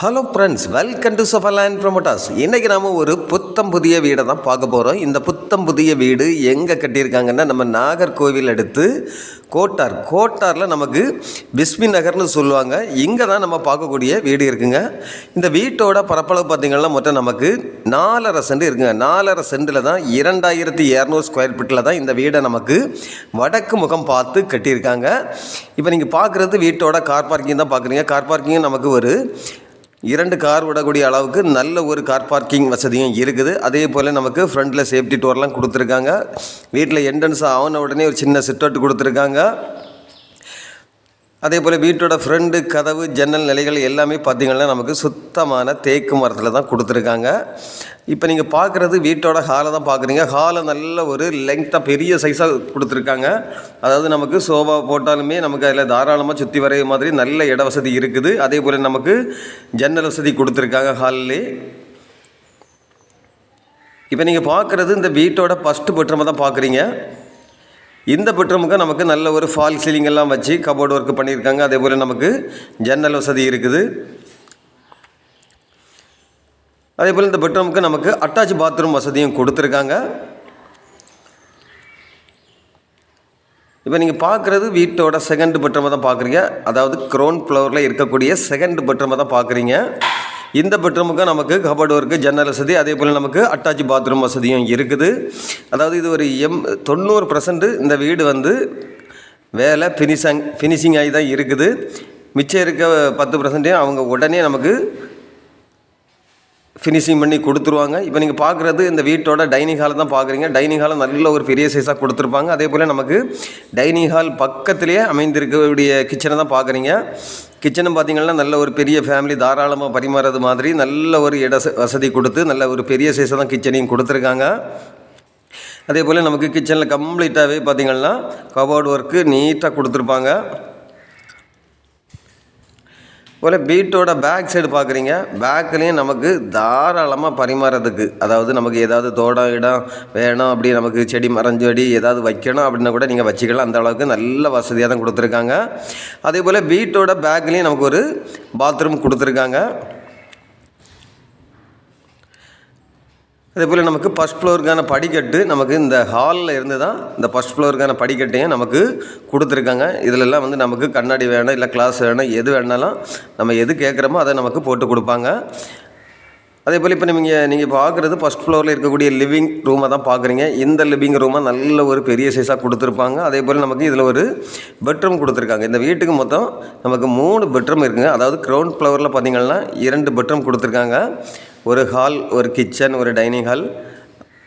Hello friends, welcome to Safarland promoters. இன்றைக்கி நாம் ஒரு புதிய வீடை தான் பார்க்க போகிறோம். இந்த புதிய வீடு எங்கே கட்டியிருக்காங்கன்னா, நம்ம நாகர்கோவில் அடுத்து கோட்டாரில் நமக்கு பிஸ்மி நகர்னு சொல்லுவாங்க. இங்கே தான் நம்ம பார்க்கக்கூடிய வீடு இருக்குங்க. இந்த வீட்டோட பரப்பளவு பார்த்திங்கன்னா மொத்தம் நமக்கு 4.5 சென்ட் இருக்குங்க. 4.5 சென்டில் தான் 2200 ஸ்கொயர் ஃபீட்டில் தான் இந்த வீடை நமக்கு வடக்கு முகம் பார்த்து கட்டியிருக்காங்க. இப்போ நீங்கள் பார்க்குறது வீட்டோட கார் பார்க்கிங் தான் பார்க்குறீங்க. கார் பார்க்கிங் நமக்கு ஒரு 2 கார் விடக்கூடிய அளவுக்கு நல்ல ஒரு கார் பார்க்கிங் வசதியும் இருக்குது. அதே போல் நமக்கு ஃப்ரண்டில் சேஃப்டி டோர்லாம் கொடுத்துருக்காங்க. வீட்டில் என்ட்ரன்ஸ் ஆன உடனே ஒரு சின்ன சிட் அவுட் கொடுத்துருக்காங்க. அதே போல் வீட்டோட ஃப்ரண்டு கதவு ஜன்னல் நிலைகள் எல்லாமே பார்த்திங்கன்னா நமக்கு சுத்தமான தேக்கு மரத்தில் தான் கொடுத்துருக்காங்க. இப்போ நீங்கள் பார்க்குறது வீட்டோட ஹாலை தான் பார்க்குறீங்க. ஹாலை நல்ல ஒரு லெங்க்த்தாக பெரிய சைஸாக கொடுத்துருக்காங்க. அதாவது நமக்கு சோஃபா போட்டாலுமே நமக்கு அதில் தாராளமாக சுற்றி வரைய மாதிரி நல்ல இட வசதி இருக்குது. அதே போல் நமக்கு ஜன்னல் வசதி கொடுத்துருக்காங்க ஹாலிலே. இப்போ நீங்கள் பார்க்குறது இந்த வீட்டோட ஃபஸ்ட்டு பெட்ரூமை தான் பார்க்குறீங்க. இந்த பெட்ரூமுக்கு நமக்கு நல்ல ஒரு ஃபால் சீலிங் எல்லாம் வச்சு கபோர்டு ஒர்க் பண்ணியிருக்காங்க. அதே போல் நமக்கு ஜன்னல் வசதி இருக்குது. அதே போல் இந்த பெட்ரூமுக்கு நமக்கு அட்டாச் பாத்ரூம் வசதியும் கொடுத்துருக்காங்க. இப்போ நீங்கள் பார்க்குறது வீட்டோட செகண்ட் பெட்ரூமை தான் பார்க்குறீங்க. அதாவது கிரவுண்ட் ஃப்ளோரில் இருக்கக்கூடிய செகண்ட் பெட்ரூமை தான் பார்க்குறீங்க. இந்த பெட்ரூமுக்கு நமக்கு கபோர்டு ஒர்க்கு ஜன்னல் வசதி அதே போல் நமக்கு அட்டாச் பாத்ரூம் வசதியும் இருக்குது. அதாவது இது ஒரு 90% இந்த வீடு வந்து வேலை ஃபினிஷிங் ஆகி தான் இருக்குது. மிச்சம் இருக்க 10% அவங்க உடனே நமக்கு ஃபினிஷிங் பண்ணி கொடுத்துருவாங்க. இப்போ நீங்கள் பார்க்குறது இந்த வீட்டோட டைனிங் ஹால் தான் பார்க்குறீங்க. டைனிங் ஹாலை நல்ல ஒரு பெரிய சைஸாக கொடுத்துருப்பாங்க. அதே போல் நமக்கு டைனிங் ஹால் பக்கத்துலேயே அமைந்திருக்கக்கூடிய கிச்சனை தான் பார்க்குறீங்க. கிச்சனும் பார்த்திங்கன்னா நல்ல ஒரு பெரிய ஃபேமிலி தாராளமாக பரிமாறது மாதிரி நல்ல ஒரு இட வசதி கொடுத்து நல்ல ஒரு பெரிய சைஸாக தான் கிச்சனையும் கொடுத்துருக்காங்க. அதே போல் நமக்கு கிச்சனில் கம்ப்ளீட்டாகவே பார்த்திங்கன்னா கபோர்டு ஒர்க்கு நீட்டாக கொடுத்துருப்பாங்க. போல் வீட்டோட பேக் சைடு பார்க்குறீங்க. பேக்லேயும் நமக்கு தாராளமாக பரிமாறதுக்கு, அதாவது நமக்கு ஏதாவது இடம் வேணும் அப்படி நமக்கு செடி மரஞ்செடி ஏதாவது வைக்கணும் அப்படின்னா கூட நீங்கள் வச்சுக்கலாம். அந்த அளவுக்கு நல்ல வசதியாக தான் கொடுத்துருக்காங்க. அதே போல் வீட்டோட பேக்லேயும் நமக்கு ஒரு பாத்ரூம் கொடுத்துருக்காங்க. அதே போல் நமக்கு ஃபஸ்ட் ஃப்ளோருக்கான படிக்கட்டு நமக்கு இந்த ஹாலில் இருந்து தான் இந்த ஃபஸ்ட் ஃப்ளோருக்கான படிக்கட்டையும் நமக்கு கொடுத்துருக்காங்க. இதிலெல்லாம் வந்து நமக்கு கண்ணாடி வேணும் இல்லை கிளாஸ் வேணும் எது வேணாலும் நம்ம எது கேட்குறோமோ அதை நமக்கு போட்டு கொடுப்பாங்க. அதே போல் இப்போ நீங்கள் பார்க்குறது ஃபஸ்ட் ஃப்ளோரில் இருக்கக்கூடிய லிவிங் ரூமை தான் பார்க்குறீங்க. இந்த லிவிங் ரூமை நல்ல ஒரு பெரிய சைஸாக கொடுத்துருப்பாங்க. அதே போல் நமக்கு இதில் ஒரு பெட்ரூம் கொடுத்துருக்காங்க. இந்த வீட்டுக்கு மொத்தம் நமக்கு 3 பெட்ரூம் இருக்குங்க. அதாவது கிரவுண்ட் ஃப்ளோரில் பார்த்திங்கன்னா 2 பெட்ரூம் கொடுத்துருக்காங்க. ஒரு ஹால், ஒரு கிச்சன், ஒரு டைனிங் ஹால்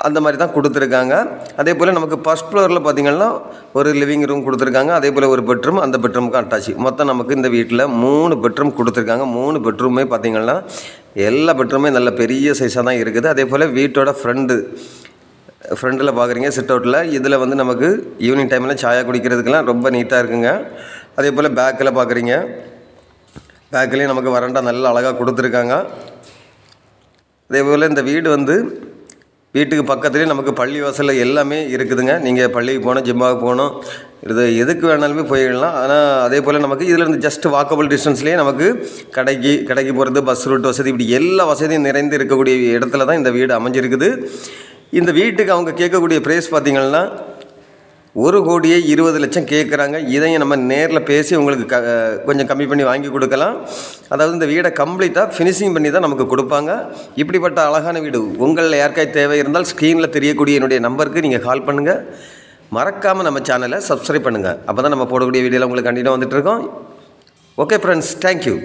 அந்த மாதிரி தான் கொடுத்துருக்காங்க. அதே போல் நமக்கு ஃபஸ்ட் ஃப்ளோரில் பார்த்திங்கன்னா ஒரு லிவிங் ரூம் கொடுத்துருக்காங்க. அதே போல் ஒரு பெட்ரூம், அந்த பெட்ரூமுக்கு அட்டாச்சு. மொத்தம் நமக்கு இந்த வீட்டில் 3 பெட்ரூம் கொடுத்துருக்காங்க. 3 பெட்ரூமே பார்த்திங்கன்னா எல்லா பெட்ரூமே நல்ல பெரிய சைஸாக தான் இருக்குது. அதே போல் வீட்டோட ஃப்ரண்டில் பார்க்குறீங்க சிட் அவுட்டில். இதில் வந்து நமக்கு ஈவினிங் டைமில் சாயா குடிக்கிறதுக்கெல்லாம் ரொம்ப நீட்டாக இருக்குங்க. அதே போல் பேக்கில் பார்க்குறீங்க. பேக்கிலையும் நமக்கு வரண்டா நல்ல அழகாக கொடுத்துருக்காங்க. அதே போல் இந்த வீடு வந்து வீட்டுக்கு பக்கத்துலேயே நமக்கு பள்ளி வாசலில் எல்லாமே இருக்குதுங்க. நீங்கள் பள்ளிக்கு போகணும், ஜிம்மாவுக்கு போகணும், இது எதுக்கு வேணாலுமே போயிடலாம். ஆனால் அதே போல் நமக்கு இதில் இருந்து ஜஸ்ட் வாக்கபிள் டிஸ்டன்ஸ்லேயே நமக்கு கடைக்கு போகிறது, பஸ் ரூட் வசதி, இப்படி எல்லா வசதியும் நிறைந்து இருக்கக்கூடிய இடத்துல தான் இந்த வீடு அமைஞ்சிருக்குது. இந்த வீட்டுக்கு அவங்க கேட்கக்கூடிய ப்ரைஸ் பார்த்திங்கன்னா 1,20,00,000 கேட்குறாங்க. இதையும் நம்ம நேரில் பேசி உங்களுக்கு கொஞ்சம் கம்மி பண்ணி வாங்கி கொடுக்கலாம். அதாவது இந்த வீடை கம்ப்ளீட்டாக ஃபினிஷிங் பண்ணி தான் நமக்கு கொடுப்பாங்க. இப்படிப்பட்ட அழகான வீடு உங்களில் யாருக்காவது தேவை இருந்தால் ஸ்க்ரீனில் தெரியக்கூடிய என்னுடைய நம்பருக்கு நீங்கள் கால் பண்ணுங்கள். மறக்காமல் நம்ம சேனலை சப்ஸ்கிரைப் பண்ணுங்கள். அப்போ தான் நம்ம போடக்கூடிய வீடியோவில் உங்களுக்கு கண்டிப்பாக வந்துட்டுருக்கோம். Okay friends, thank you.